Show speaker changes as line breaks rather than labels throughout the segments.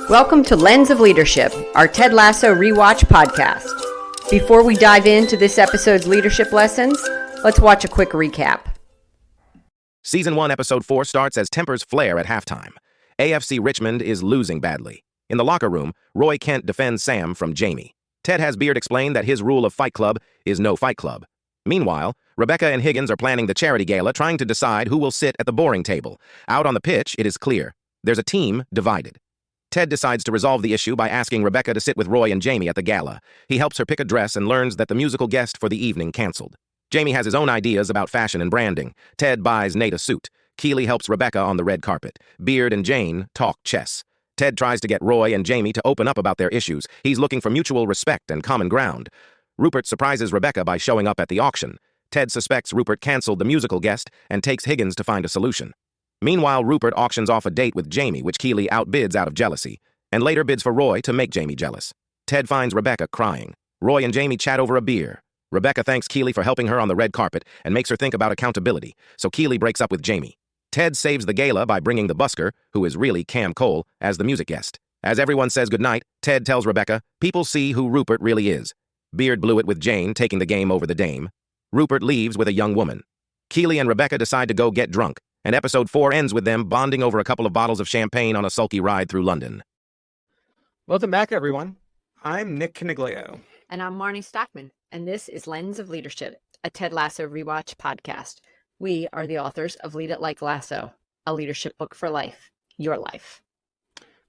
Welcome to Lens of Leadership, our Ted Lasso rewatch podcast. Before we dive into this episode's leadership lessons, let's watch a quick recap.
Season 1, Episode 4 starts as tempers flare at halftime. AFC Richmond is losing badly. In the locker room, Roy Kent defends Sam from Jamie. Ted has Beard explain that his rule of Fight Club is no Fight Club. Meanwhile, Rebecca and Higgins are planning the charity gala, trying to decide who will sit at the boring table. Out on the pitch, it is clear. There's a team divided. Ted decides to resolve the issue by asking Rebecca to sit with Roy and Jamie at the gala. He helps her pick a dress and learns that the musical guest for the evening canceled. Jamie has his own ideas about fashion and branding. Ted buys Nate a suit. Keeley helps Rebecca on the red carpet. Beard and Jane talk chess. Ted tries to get Roy and Jamie to open up about their issues. He's looking for mutual respect and common ground. Rupert surprises Rebecca by showing up at the auction. Ted suspects Rupert canceled the musical guest and takes Higgins to find a solution. Meanwhile, Rupert auctions off a date with Jamie, which Keeley outbids out of jealousy, and later bids for Roy to make Jamie jealous. Ted finds Rebecca crying. Roy and Jamie chat over a beer. Rebecca thanks Keeley for helping her on the red carpet and makes her think about accountability, so Keeley breaks up with Jamie. Ted saves the gala by bringing the busker, who is really Cam Cole, as the music guest. As everyone says goodnight, Ted tells Rebecca, people see who Rupert really is. Beard blew it with Jane, taking the game over the dame. Rupert leaves with a young woman. Keeley and Rebecca decide to go get drunk, and Episode 4 ends with them bonding over a couple of bottles of champagne on a sulky ride through London.
Welcome back, everyone. I'm Nick Caniglio.
And I'm Marnie Stockman, and this is Lens of Leadership, a Ted Lasso rewatch podcast. We are the authors of Lead It Like Lasso, a leadership book for life, your life.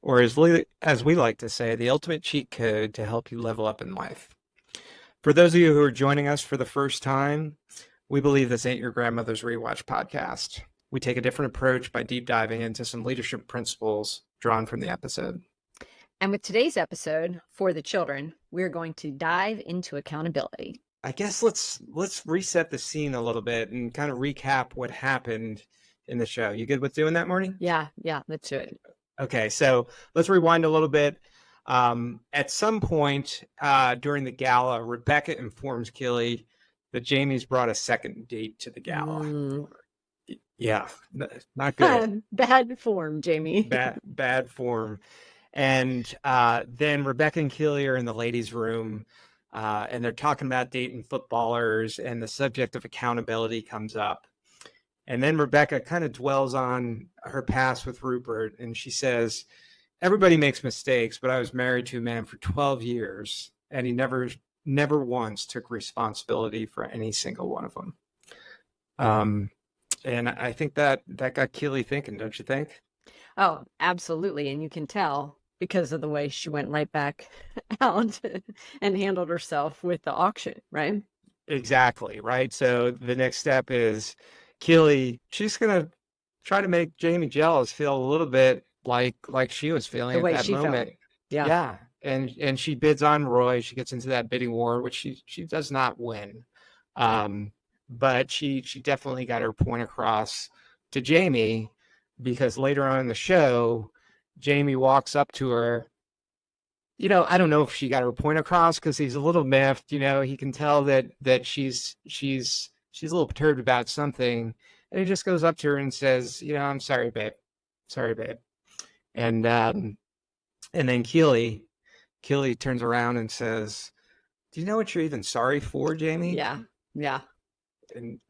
Or as we like to say, the ultimate cheat code to help you level up in life. For those of you who are joining us for the first time, we believe this ain't your grandmother's rewatch podcast. We take a different approach by deep diving into some leadership principles drawn from the episode.
And with today's episode, for the children, we're going to dive into accountability.
I guess let's reset the scene a little bit and kind of recap what happened in the show. You good with doing that, Marnie?
Yeah, let's do it.
Okay, so let's rewind a little bit. At some point during the gala, Rebecca informs Keeley that Jamie's brought a second date to the gala. Yeah, not good.
Bad form, Jamie.
Bad form. And then Rebecca and Keeley are in the ladies' room, and they're talking about dating footballers, and the subject of accountability comes up. And then Rebecca kind of dwells on her past with Rupert, and she says, everybody makes mistakes, but I was married to a man for 12 years, and he never once took responsibility for any single one of them. And I think that got Keeley thinking, don't you think?
Oh, absolutely. And you can tell because of the way she went right back out and handled herself with the auction, right?
Exactly, right? So the next step is Keeley, she's going to try to make Jamie jealous, feel a little bit like she was feeling
the way
at that
she
moment.
felt. Yeah.
And she bids on Roy. She gets into that bidding war, which she does not win. But she definitely got her point across to Jamie, because later on in the show, Jamie walks up to her. I don't know if she got her point across because he's a little miffed. He can tell that she's a little perturbed about something, and he just goes up to her and says, I'm sorry, babe. Sorry, babe. And then Keeley turns around and says, do you know what you're even sorry for, Jamie?
Yeah.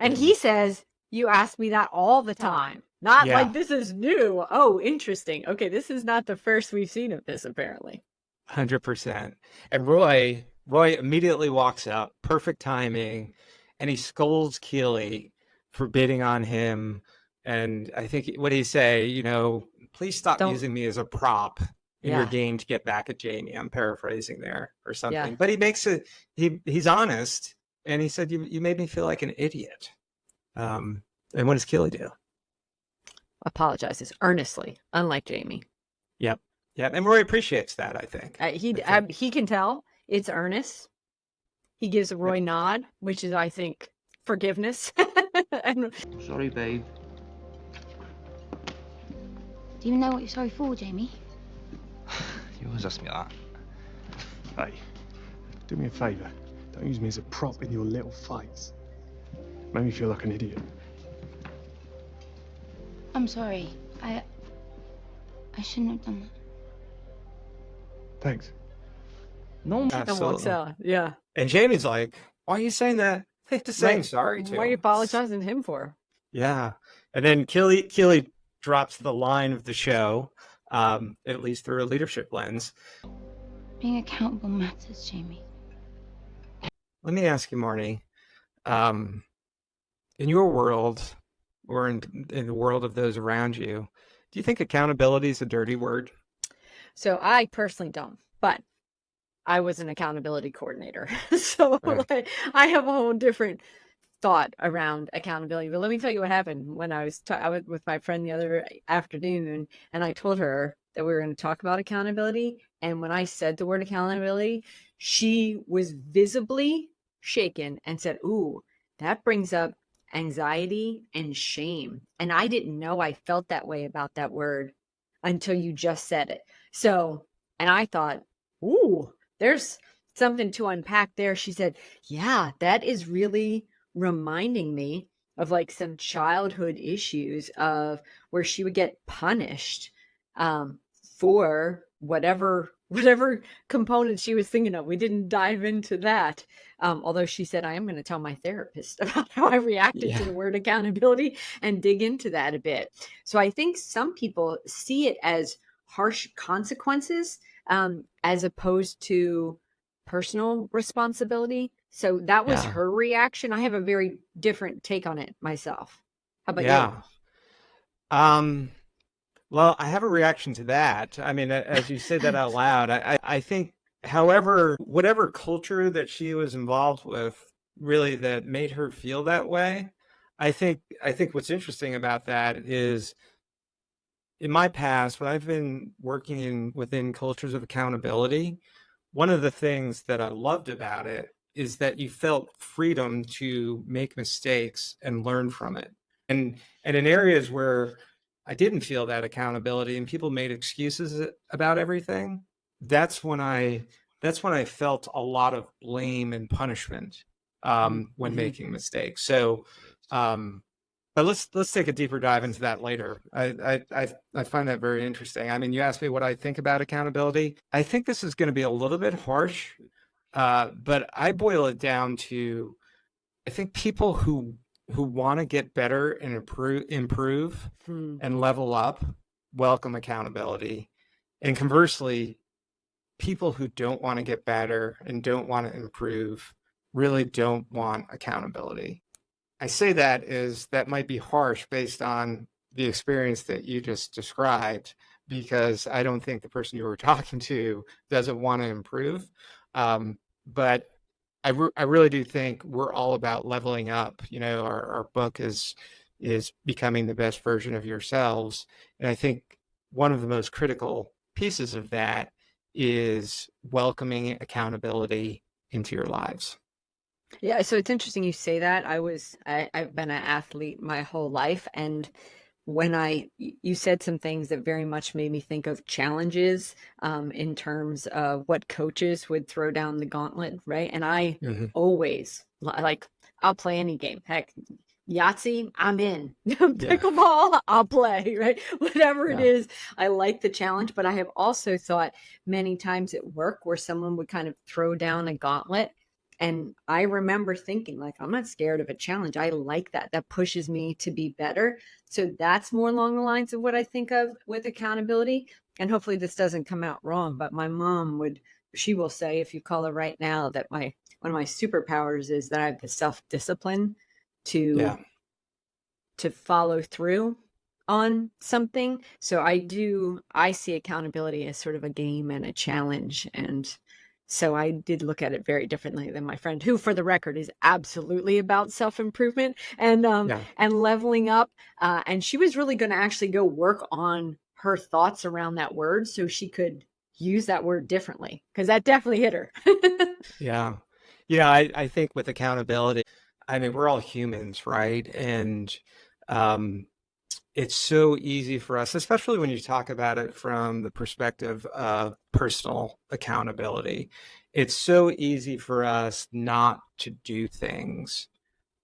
And he says, you ask me that all the time. Not like this is new. Oh, interesting. Okay, this is not the first we've seen of this, apparently.
100%. And Roy immediately walks out. Perfect timing. And he scolds Keeley for bidding on him. And I think, what did he say? Please stop using me as a prop in your game to get back at Jamie. I'm paraphrasing there or something. Yeah. But he makes it, he's honest. And he said, you made me feel like an idiot. And what does Keeley do?
Apologizes earnestly, unlike Jamie.
Yep. And Roy appreciates that, I think.
He can tell it's earnest. He gives a Roy nod, which is, I think, forgiveness.
Sorry, babe.
Do you know what you're sorry for, Jamie?
You always ask me that.
Hey, do me a favour. Don't use me as a prop in your little fights. Make me feel like an idiot.
I'm sorry. I I shouldn't have done that.
Thanks.
No,
And walks
Absolutely.
out. Yeah.
And Jamie's like, why are you saying that? To saying
Right.
sorry to
What are you
him.
apologizing to him for?
Yeah. And then Keely drops the line of the show, at least through a leadership lens.
Being accountable matters, Jamie.
Let me ask you, Marnie, in your world, or in the world of those around you, do you think accountability is a dirty word?
So I personally don't, but I was an accountability coordinator. So
Right.
like, I have a whole different thought around accountability. But let me tell you what happened when I was with my friend the other afternoon, and I told her that we were going to talk about accountability. And when I said the word accountability, she was visibly shaken and said, "Ooh, that brings up anxiety and shame." And I didn't know I felt that way about that word until you just said it. So, and I thought, "Ooh, there's something to unpack there." She said, "Yeah, that is really reminding me of like some childhood issues of where she would get punished for whatever component she was thinking of." We didn't dive into that, although she said, "I am going to tell my therapist about how I reacted to the word accountability and dig into that a bit." So I think some people see it as harsh consequences, as opposed to personal responsibility. So that was
Yeah.
her reaction. I have a very different take on it myself. How about you?
Yeah. Well, I have a reaction to that. I mean, as you say that out loud, I think, however, whatever culture that she was involved with, really that made her feel that way. I think what's interesting about that is, in my past, when I've been working within cultures of accountability, one of the things that I loved about it is that you felt freedom to make mistakes and learn from it. And in areas where I didn't feel that accountability and people made excuses about everything, that's when I felt a lot of blame and punishment when making mistakes. So but let's take a deeper dive into that later. I find that very interesting. I mean, you asked me what I think about accountability. I think this is going to be a little bit harsh, but I boil it down to, I think people who want to get better and improve and level up welcome accountability, and conversely, people who don't want to get better and don't want to improve really don't want accountability. I say that is that might be harsh based on the experience that you just described, because I don't think the person you were talking to doesn't want to improve. But I really do think we're all about leveling up. You know, our book is becoming the best version of yourselves. And I think one of the most critical pieces of that is welcoming accountability into your lives.
Yeah, so it's interesting you say that. I've been an athlete my whole life, and when you said some things that very much made me think of challenges, in terms of what coaches would throw down the gauntlet, right? And I always like, I'll play any game. Heck, Yahtzee, I'm in. Pickleball, I'll play, right? Whatever it is, I like the challenge. But I have also thought many times at work where someone would kind of throw down a gauntlet. And I remember thinking, like, I'm not scared of a challenge. I like that. That pushes me to be better. So that's more along the lines of what I think of with accountability. And hopefully this doesn't come out wrong, but my mom she will say, if you call her right now, that one of my superpowers is that I have the self-discipline to follow through on something. So I see accountability as sort of a game and a challenge. And so I did look at it very differently than my friend, who, for the record, is absolutely about self-improvement and leveling up. And she was really going to actually go work on her thoughts around that word so she could use that word differently, because that definitely hit her.
Yeah. Yeah, I think with accountability, I mean, we're all humans, right? And it's so easy for us, especially when you talk about it from the perspective of personal accountability. It's so easy for us not to do things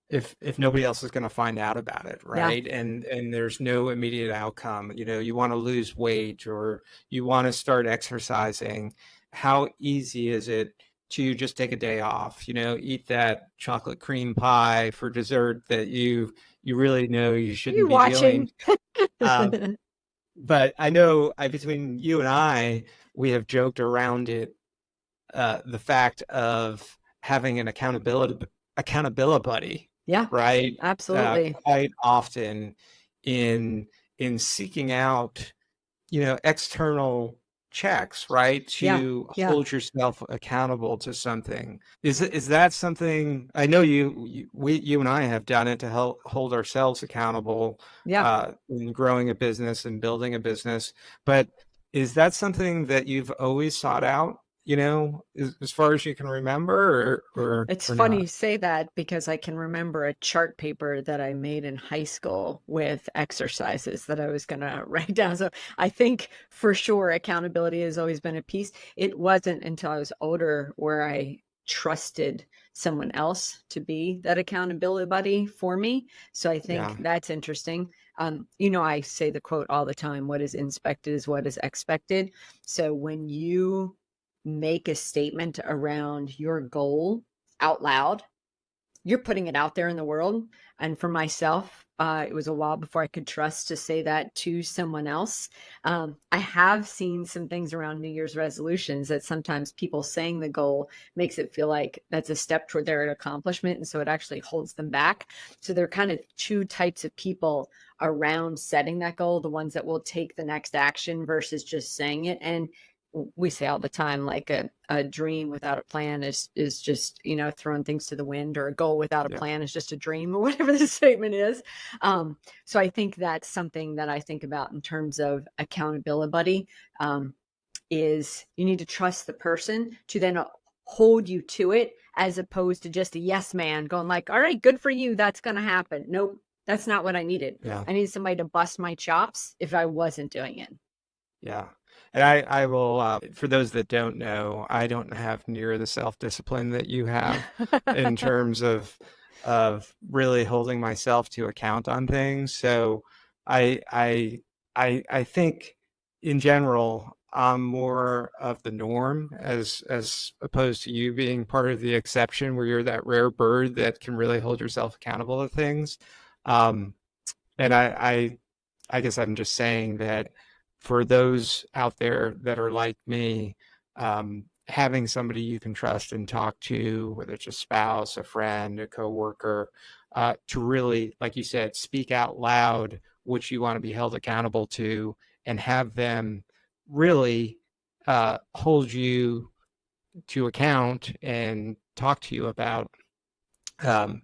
if nobody else is going to find out about it,
Yeah.
right? And there's no immediate outcome. You want to lose weight or you want to start exercising. How easy is it to just take a day off? Eat that chocolate cream pie for dessert that you really know you
You
shouldn't be doing.
watching?
But I know between you and I, we have joked around it, the fact of having an accountability buddy,
Yeah,
right?
absolutely.
Quite often in seeking out, external checks, right?
Yeah,
To
yeah,
hold yourself accountable to something. Is that something I know you and I have done it to help hold ourselves accountable
yeah.
in growing a business and building a business, but is that something that you've always sought out, as far as you can remember
It's
or
funny
not?
you say that because I can remember a chart paper that I made in high school with exercises that I was going to write down. So I think for sure accountability has always been a piece. It wasn't until I was older where I trusted someone else to be that accountability buddy for me. So I think
Yeah.
that's interesting. I say the quote all the time, what is inspected is what is expected. So when you make a statement around your goal out loud, you're putting it out there in the world. And for myself, it was a while before I could trust to say that to someone else. I have seen some things around New Year's resolutions that sometimes people saying the goal makes it feel like that's a step toward their accomplishment. And so it actually holds them back. So there are kind of two types of people around setting that goal, the ones that will take the next action versus just saying it. And we say all the time, like a dream without a plan is just, throwing things to the wind, or a goal without a
Yeah.
plan is just a dream, or whatever the statement is. So I think that's something that I think about in terms of accountability buddy, is you need to trust the person to then hold you to it, as opposed to just a yes man going like, all right, good for you, that's going to happen. Nope, that's not what I needed.
Yeah.
I needed somebody to bust my chops if I wasn't doing it.
Yeah. And I will, for those that don't know, I don't have near the self-discipline that you have in terms of really holding myself to account on things. So I I think in general, I'm more of the norm as opposed to you being part of the exception where you're that rare bird that can really hold yourself accountable to things. Um, and I guess I'm just saying that for those out there that are like me, having somebody you can trust and talk to, whether it's a spouse, a friend, a coworker, to really, like you said, speak out loud what you want to be held accountable to, and have them really hold you to account and talk to you about um,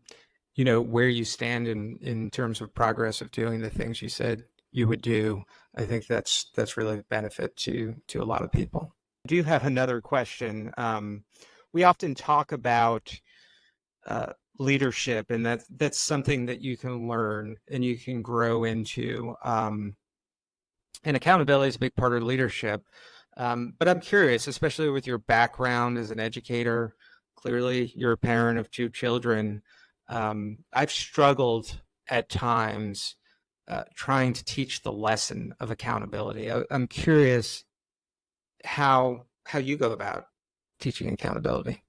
where you stand in terms of progress of doing the things you said you would do. I think that's really a benefit to a lot of people. I do have another question. We often talk about leadership, and that's something that you can learn and you can grow into. And accountability is a big part of leadership. But I'm curious, especially with your background as an educator, clearly you're a parent of two children. I've struggled at times trying to teach the lesson of accountability. I'm curious how you go about teaching accountability.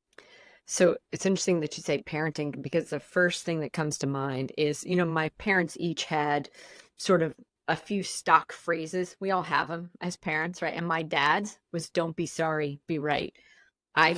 So it's interesting that you say parenting, because the first thing that comes to mind is, my parents each had sort of a few stock phrases. We all have them as parents, right? And my dad's was "Don't be sorry, be right." I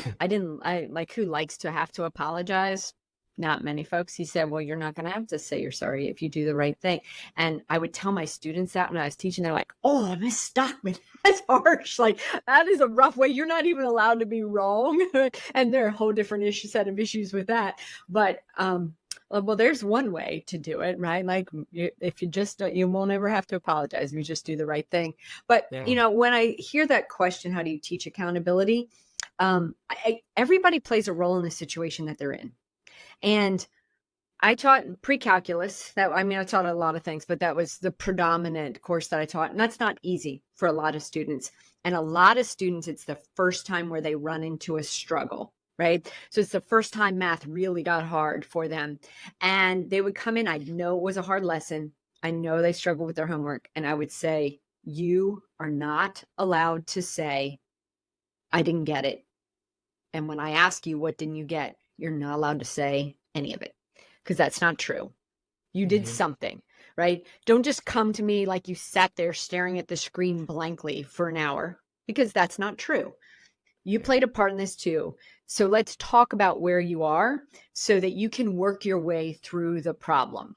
like, who likes to have to apologize? Not many folks. He said, well, you're not going to have to say you're sorry if you do the right thing. And I would tell my students that when I was teaching. They're like, oh, Miss Stockman, that's harsh. Like, that is a rough way. You're not even allowed to be wrong. And there are a whole different set of issues with that. But, well, there's one way to do it, right? Like, if you just, you won't ever have to apologize if you just do the right thing. But,
Yeah.
when I hear that question, how do you teach accountability? Everybody plays a role in the situation that they're in. And I taught pre-calculus. I taught a lot of things, but that was the predominant course that I taught. And that's not easy for a lot of students. And a lot of students, it's the first time where they run into a struggle. right? So it's the first time math really got hard for them. And they would come in, I know it was a hard lesson. I know they struggled with their homework. And I would say, you are not allowed to say, I didn't get it. And when I ask you, what didn't you get? You're not allowed to say any of it, because that's not true. You did something, right? Don't just come to me like you sat there staring at the screen blankly for an hour, because that's not true. You played a part in this too. So let's talk about where you are so that you can work your way through the problem.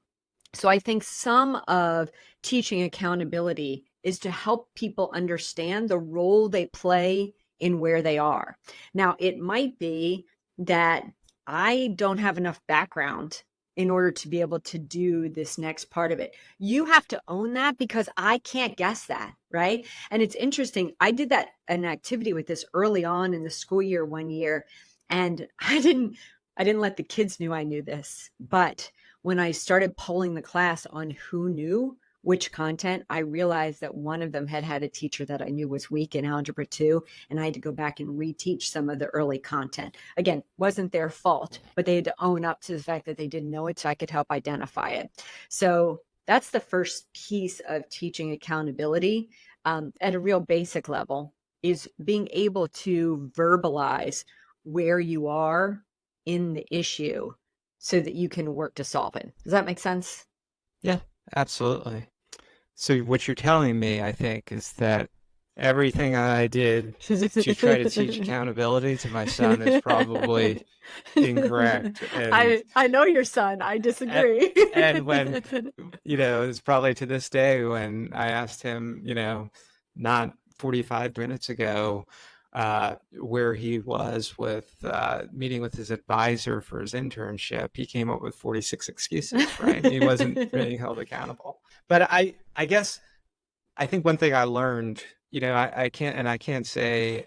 So I think some of teaching accountability is to help people understand the role they play in where they are. Now, it might be that I don't have enough background in order to be able to do this next part of it. You have to own that, because I can't guess that, right? And it's interesting. I did an activity with this early on in the school year one year, and I didn't let the kids knew I knew this, but when I started polling the class on who knew which content, I realized that one of them had a teacher that I knew was weak in Algebra 2, and I had to go back and reteach some of the early content. Again, wasn't their fault, but they had to own up to the fact that they didn't know it, so I could help identify it. So that's the first piece of teaching accountability at a real basic level, is being able to verbalize where you are in the issue so that you can work to solve it. Does that make sense?
Yeah, absolutely. So what you're telling me, I think, is that everything I did to try to teach accountability to my son is probably incorrect. And
I know your son. I disagree.
and when, it's probably to this day when I asked him, not 45 minutes ago, where he was with meeting with his advisor for his internship, he came up with 46 excuses, right? He wasn't being held accountable. But I guess I think one thing I learned, I can't say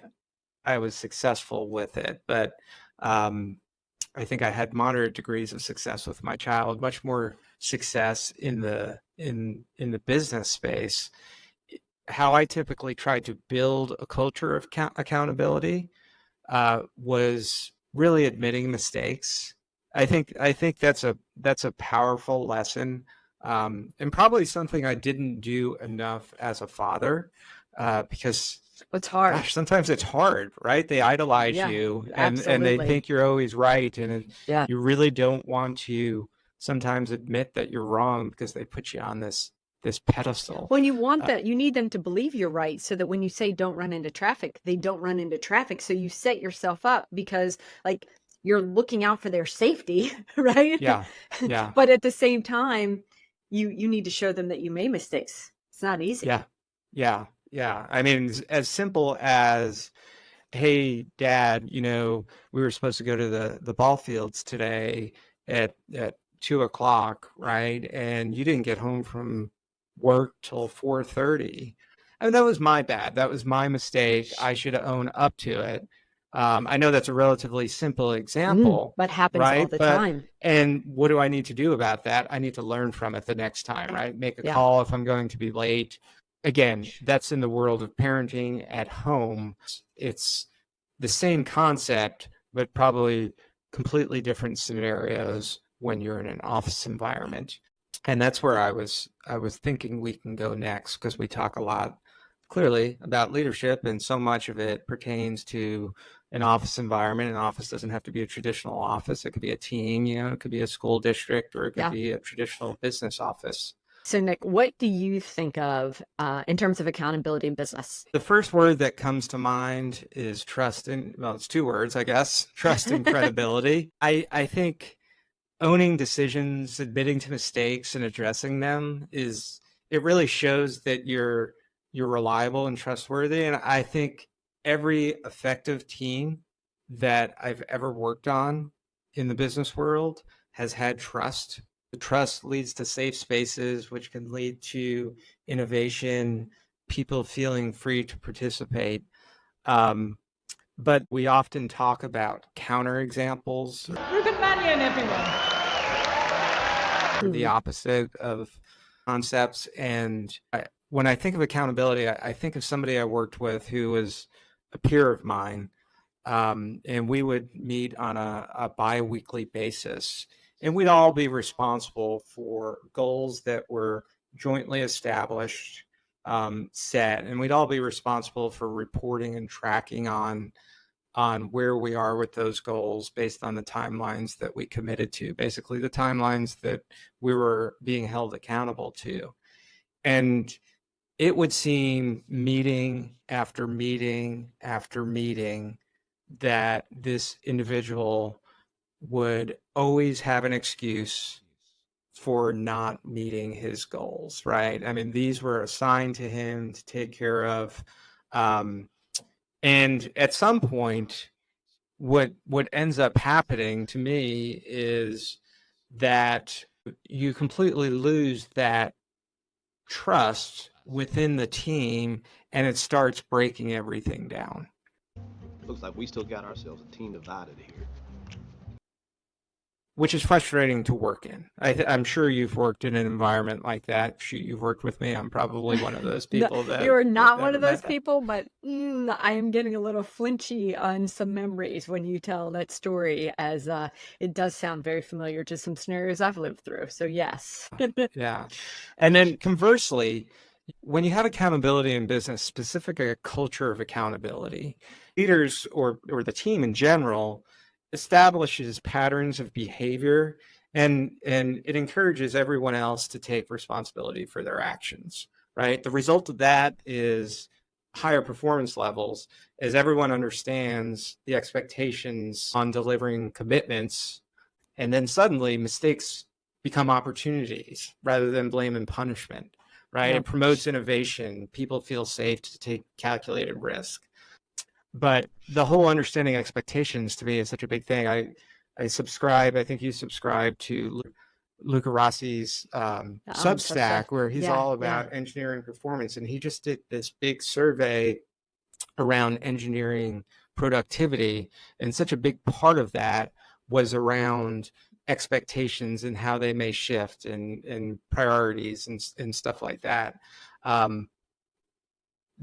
I was successful with it, but I think I had moderate degrees of success with my child, much more success in the business space. How I typically tried to build a culture of accountability was really admitting mistakes. I think that's a powerful lesson, and probably something I didn't do enough as a father, because
it's hard.
Gosh, sometimes it's hard, right? They idolize you, and they think you're always right, and you really don't want to sometimes admit that you're wrong, because they put you on this pedestal.
When you want that, you need them to believe you're right, so that when you say don't run into traffic, they don't run into traffic. So you set yourself up, because like you're looking out for their safety, right?
Yeah.
But at the same time, you need to show them that you made mistakes. It's not easy.
Yeah. I mean, as simple as, hey, Dad, we were supposed to go to the ball fields today at 2:00, right? And you didn't get home from work till 4:30. I mean, that was my bad. That was my mistake. I should own up to it. I know that's a relatively simple example,
but happens
right?
all the time.
And what do I need to do about that? I need to learn from it the next time, right? Make a call if I'm going to be late. Again, that's in the world of parenting at home. It's the same concept, but probably completely different scenarios when you're in an office environment. And that's where I was thinking we can go next, because we talk a lot clearly about leadership, and so much of it pertains to an office environment. An office doesn't have to be a traditional office. It could be a team, it could be a school district, or it could be a traditional business office.
So Nick, what do you think of in terms of accountability in business?
The first word that comes to mind is trust. Well, it's two words, I guess. Trust and credibility. I think owning decisions, admitting to mistakes, and addressing them it really shows that you're reliable and trustworthy. And I think every effective team that I've ever worked on in the business world has had trust. The trust leads to safe spaces, which can lead to innovation, people feeling free to participate. But we often talk about counterexamples.
Rupert Mannions, everyone.
The opposite of concepts. And when I think of accountability, I think of somebody I worked with who was a peer of mine, and we would meet on a bi-weekly basis, and we'd all be responsible for goals that were jointly established, set, and we'd all be responsible for reporting and tracking on where we are with those goals based on the timelines that we committed to, basically the timelines that we were being held accountable to. And it would seem meeting after meeting after meeting that this individual would always have an excuse for not meeting his goals, right? I mean, these were assigned to him to take care of. And at some point, what ends up happening to me is that you completely lose that trust within the team, and it starts breaking everything down.
Looks like we still got ourselves a team divided here.
Which is frustrating to work in. I'm sure you've worked in an environment like that. Shoot, you've worked with me. I'm probably one of those people that...
You're not one of those people, but I am getting a little flinchy on some memories when you tell that story, as it does sound very familiar to some scenarios I've lived through. So yes.
Yeah. And then conversely, when you have accountability in business, specifically a culture of accountability, leaders or the team in general establishes patterns of behavior, and it encourages everyone else to take responsibility for their actions, right? The result of that is higher performance levels, as everyone understands the expectations on delivering commitments, and then suddenly mistakes become opportunities rather than blame and punishment, right?
Yeah.
It promotes innovation. People feel safe to take calculated risk. But the whole understanding expectations to me is such a big thing. I subscribe, I think you subscribe to Luca Rossi's Substack, where he's all about engineering performance. And he just did this big survey around engineering productivity. And such a big part of that was around expectations and how they may shift, and priorities and stuff like that.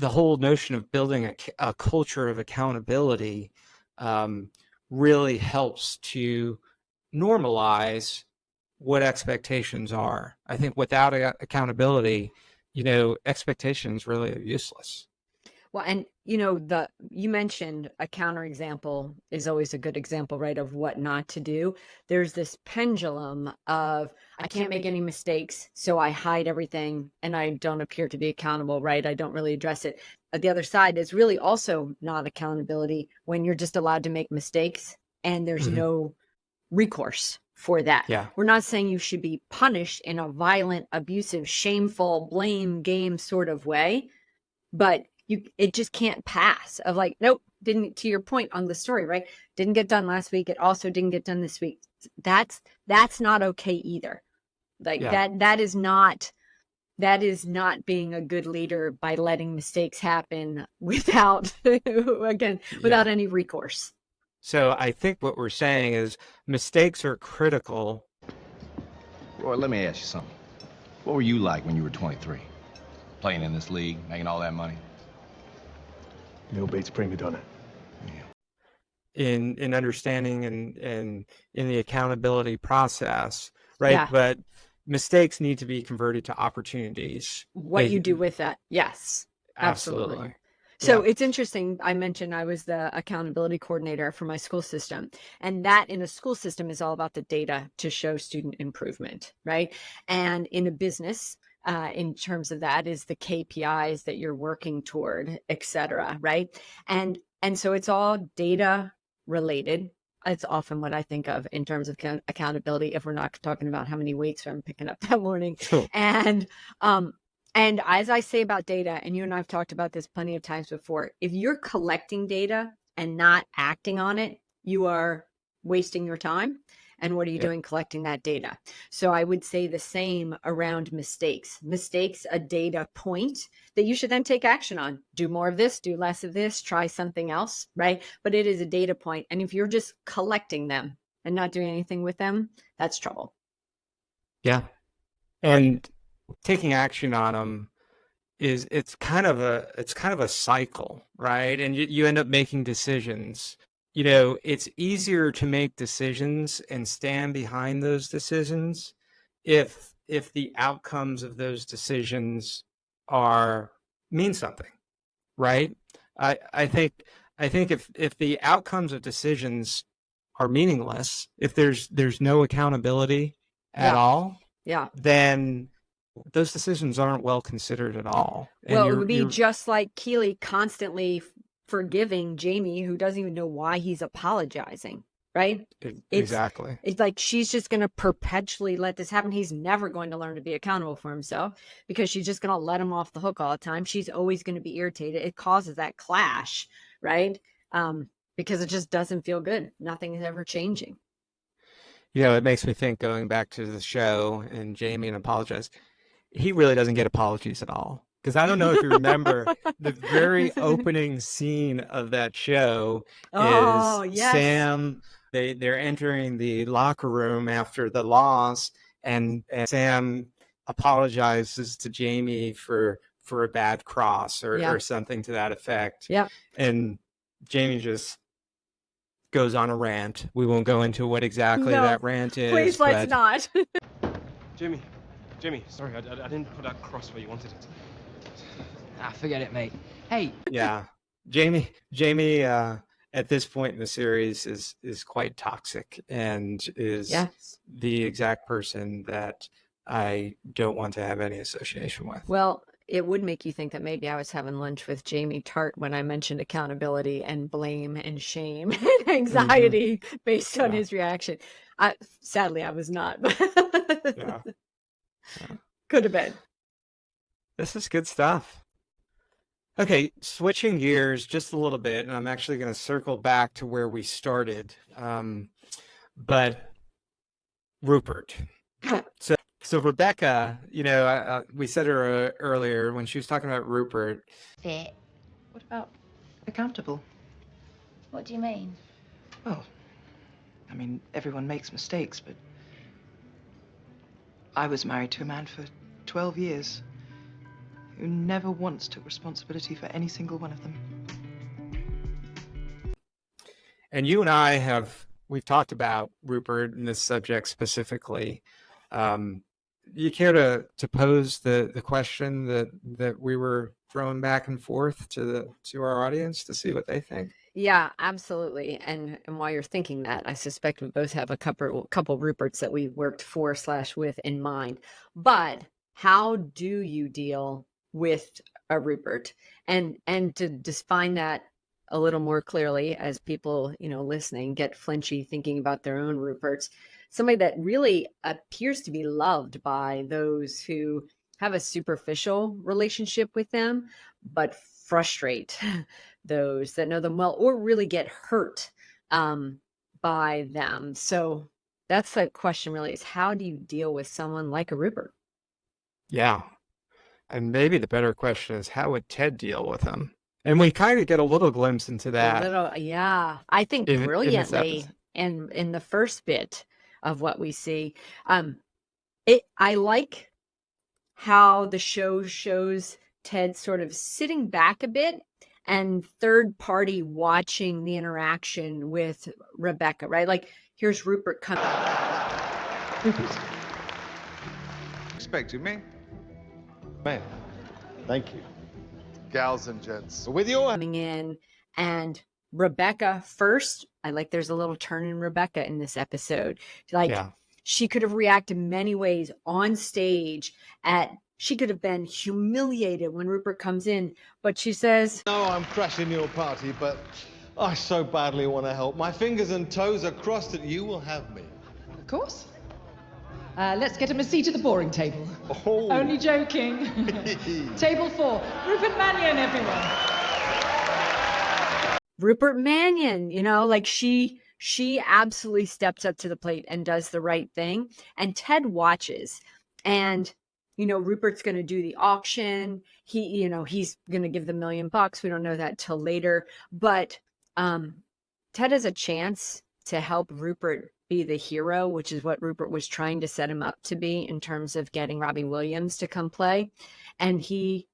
The whole notion of building a culture of accountability really helps to normalize what expectations are. I think without accountability, expectations really are useless.
Well, and you mentioned a counterexample is always a good example, right, of what not to do. There's this pendulum of I can't make any mistakes, so I hide everything and I don't appear to be accountable, right? I don't really address it. The other side is really also not accountability, when you're just allowed to make mistakes and there's no recourse for that.
Yeah.
We're not saying you should be punished in a violent, abusive, shameful, blame game sort of way, but it just can't pass of like, nope, didn't, to your point on the story, right? Didn't get done last week. It also didn't get done this week. That's not okay either. Like that is not being a good leader, by letting mistakes happen without any recourse.
So I think what we're saying is mistakes are critical.
Roy, let me ask you something. What were you like when you were 23? Playing in this league, making all that money?
Lil Bates prima donna.
In understanding and in the accountability process, right?
Yeah.
But mistakes need to be converted to opportunities.
What you do with that. Yes, absolutely. So it's interesting. I mentioned I was the accountability coordinator for my school system, and that in a school system is all about the data to show student improvement, right? And in a business, in terms of that, is the KPIs that you're working toward, et cetera, right? And so it's all data related. It's often what I think of in terms of accountability, if we're not talking about how many weights I'm picking up that morning.
Sure.
And as I say about data, and you and I have talked about this plenty of times before, if you're collecting data and not acting on it, you are wasting your time. And what are you doing collecting that data? So I would say the same around mistakes. Mistakes, a data point that you should then take action on. Do more of this, do less of this, try something else, right? But it is a data point. And if you're just collecting them and not doing anything with them, that's trouble.
Yeah. And taking action on them it's kind of a cycle, right? And you end up making decisions it's easier to make decisions and stand behind those decisions if the outcomes of those decisions mean something, right? I think if the outcomes of decisions are meaningless, if there's no accountability at all,
Yeah.
then those decisions aren't well considered at all. And
Well, it would be just like Keeley constantly forgiving Jamie, who doesn't even know why he's apologizing, right?
Exactly.
It's like she's just going to perpetually let this happen. He's never going to learn to be accountable for himself because she's just going to let him off the hook all the time. She's always going to be irritated. It causes that clash, right? Because it just doesn't feel good. Nothing is ever changing.
It makes me think, going back to the show and Jamie and apologize, he really doesn't get apologies at all. Because I don't know if you remember the very opening scene of that show is Sam. They're entering the locker room after the loss, and Sam apologizes to Jamie for a bad cross or something to that effect.
Yeah.
And Jamie just goes on a rant. We won't go into what exactly that rant is.
Please, let's not.
Jimmy, sorry, I didn't put that cross where you wanted it.
Forget it, mate. Hey.
Yeah. Jamie, at this point in the series is quite toxic and is the exact person that I don't want to have any association with.
Well, it would make you think that maybe I was having lunch with Jamie Tart when I mentioned accountability and blame and shame and anxiety based on his reaction. Sadly, I was not.
Yeah.
Could have been.
This is good stuff. Okay, switching gears just a little bit, and I'm actually going to circle back to where we started. But Rupert. So Rebecca, we said her earlier when she was talking about Rupert.
Fit.
What about accountable?
What do you mean?
Well, I mean, everyone makes mistakes, but I was married to a man for 12 years who never once took responsibility for any single one of them.
And you and I we've talked about Rupert and this subject specifically. You care to pose the question that we were throwing back and forth to our audience to see what they think?
Yeah, absolutely. And while you're thinking that, I suspect we both have a couple Ruperts that we worked for/with in mind. But how do you deal with a Rupert? And to define that a little more clearly, as people, listening get flinchy thinking about their own Ruperts, somebody that really appears to be loved by those who have a superficial relationship with them, but frustrate those that know them well or really get hurt by them. So that's the question really, is how do you deal with someone like a Rupert?
Yeah. And maybe the better question is, how would Ted deal with him? And we kind of get a little glimpse into that.
I think brilliantly in the first bit of what we see. I like how the show shows Ted sort of sitting back a bit and third party watching the interaction with Rebecca, right? Like, here's Rupert coming.
Rupert. Expecting me?
Man, thank you. Gals and gents, with you.
Coming in, and Rebecca first. I like there's a little turn in Rebecca in this episode. She could have reacted many ways on stage she could have been humiliated when Rupert comes in, but she says,
"No, I'm crashing your party, but I so badly want to help. My fingers and toes are crossed that you will have me."
Of course. Let's get him a seat at the boring table.
Oh.
Only joking. Table 4. Rupert Mannion, everyone.
Rupert Mannion, she absolutely steps up to the plate and does the right thing. And Ted watches, and Rupert's going to do the auction. He's going to give the $1 million. We don't know that till later, but Ted has a chance to help Rupert be the hero, which is what Rupert was trying to set him up to be in terms of getting Robbie Williams to come play. And he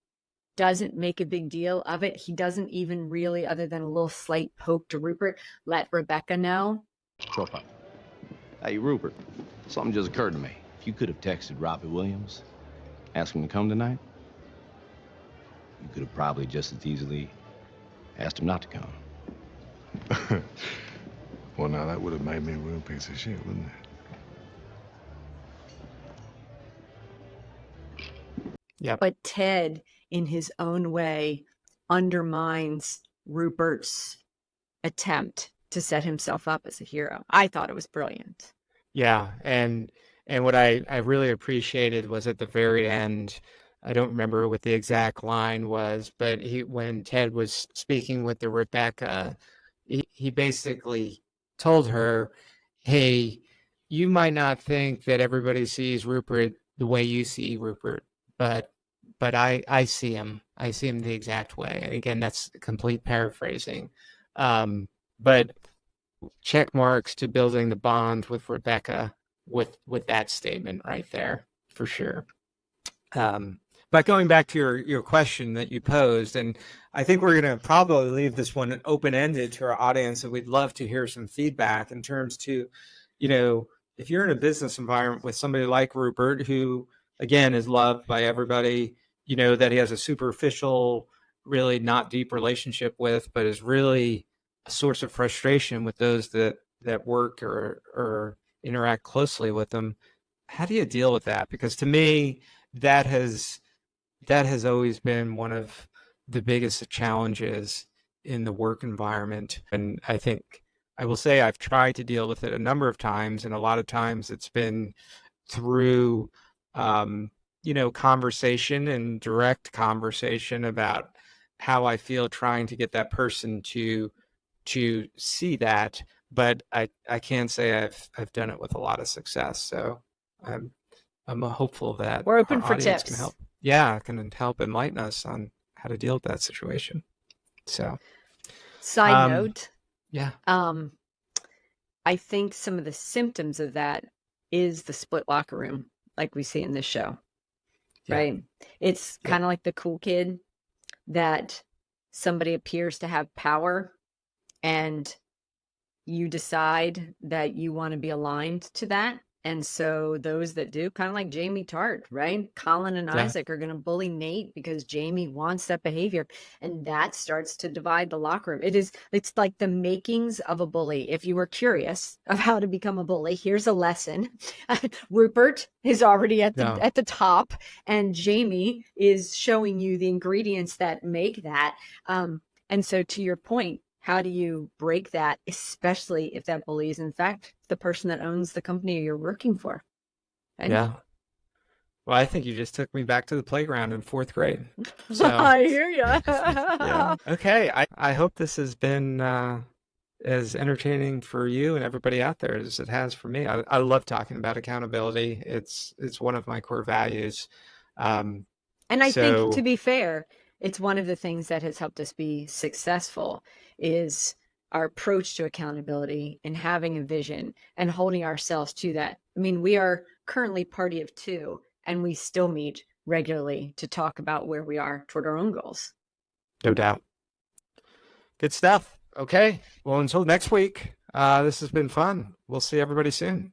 doesn't make a big deal of it. He doesn't even really, other than a little slight poke to Rupert, let Rebecca know.
Chop up. Hey, Rupert, something just occurred to me. If you could have texted Robbie Williams, asked him to come tonight, you could have probably just as easily asked him not to come.
Well, now that would have made me a real piece of shit, wouldn't it?
Yeah.
But Ted, in his own way, undermines Rupert's attempt to set himself up as a hero. I thought it was brilliant.
Yeah, and what I really appreciated was at the very end, I don't remember what the exact line was, but when Ted was speaking with the Rebecca, he basically told her, hey, you might not think that everybody sees Rupert the way you see Rupert, but I see him. I see him the exact way. And again, that's complete paraphrasing. But check marks to building the bond with Rebecca with that statement right there, for sure. But going back to your question that you posed, and I think we're going to probably leave this one open-ended to our audience, and we'd love to hear some feedback in terms to, if you're in a business environment with somebody like Rupert, who, again, is loved by everybody, that he has a superficial, really not deep relationship with, but is really a source of frustration with those that work or interact closely with them. How do you deal with that? Because to me, that has always been one of the biggest challenges in the work environment. And I think I will say I've tried to deal with it a number of times, and a lot of times it's been through, conversation and direct conversation about how I feel, trying to get that person to see that. But I can say I've done it with a lot of success. So I'm hopeful that
we're open
our
for
audience
tips.
Can help. Yeah, can help enlighten us on how to deal with that situation. So,
side note,
yeah,
I think some of the symptoms of that is the split locker room, like we see in this show.
Yeah.
Right? It's kind of like the cool kid that somebody appears to have power, and you decide that you want to be aligned to that. And so those that do, kind of like Jamie Tart, right? Colin and Isaac are going to bully Nate because Jamie wants that behavior. And that starts to divide the locker room. It's like the makings of a bully. If you were curious of how to become a bully, here's a lesson. Rupert is already at the top, and Jamie is showing you the ingredients that make that. And so to your point, how do you break that, especially if that bully is, in fact, the person that owns the company you're working for? And
yeah. Well, I think you just took me back to the playground in 4th grade. So,
I hear you.
Yeah. Okay. I hope this has been as entertaining for you and everybody out there as it has for me. I love talking about accountability. It's one of my core values.
And I think, to be fair, it's one of the things that has helped us be successful is our approach to accountability and having a vision and holding ourselves to that. I mean, we are currently party of 2, and we still meet regularly to talk about where we are toward our own goals.
No doubt. Good stuff. Okay. Well, until next week, this has been fun. We'll see everybody soon.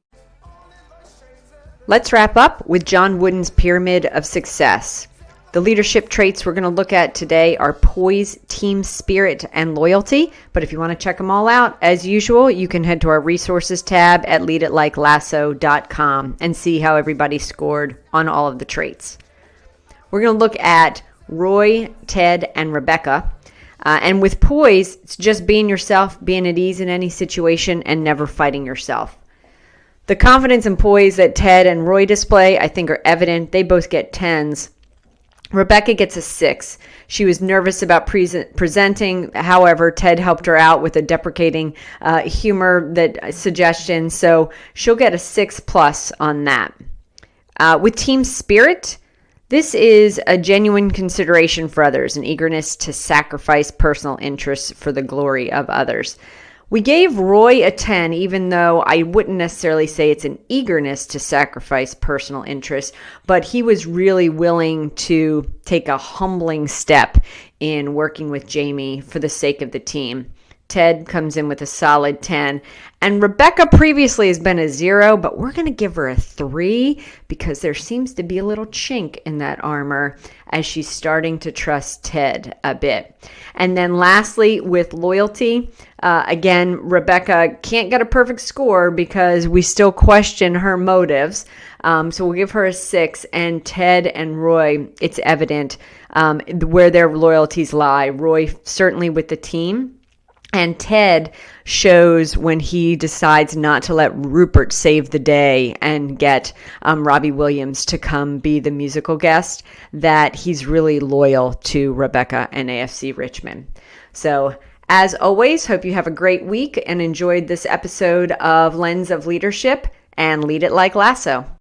Let's wrap up with John Wooden's Pyramid of Success. The leadership traits we're going to look at today are poise, team spirit, and loyalty. But if you want to check them all out, as usual, you can head to our resources tab at leaditlikelasso.com and see how everybody scored on all of the traits. We're going to look at Roy, Ted, and Rebecca. And with poise, it's just being yourself, being at ease in any situation, and never fighting yourself. The confidence and poise that Ted and Roy display, I think, are evident. They both get 10s. Rebecca gets a 6. She was nervous about presenting. However, Ted helped her out with a deprecating humor suggestion. So she'll get a 6+ on that. With team spirit, this is a genuine consideration for others, an eagerness to sacrifice personal interests for the glory of others. We gave Roy a 10, even though I wouldn't necessarily say it's an eagerness to sacrifice personal interests, but he was really willing to take a humbling step in working with Jamie for the sake of the team. Ted comes in with a solid 10. And Rebecca previously has been a 0, but we're going to give her a 3 because there seems to be a little chink in that armor as she's starting to trust Ted a bit. And then lastly, with loyalty, again, Rebecca can't get a perfect score because we still question her motives. So we'll give her a 6. And Ted and Roy, it's evident where their loyalties lie. Roy certainly with the team. And Ted shows when he decides not to let Rupert save the day and get Robbie Williams to come be the musical guest, that he's really loyal to Rebecca and AFC Richmond. So, as always, hope you have a great week and enjoyed this episode of Lens of Leadership, and lead it like Lasso.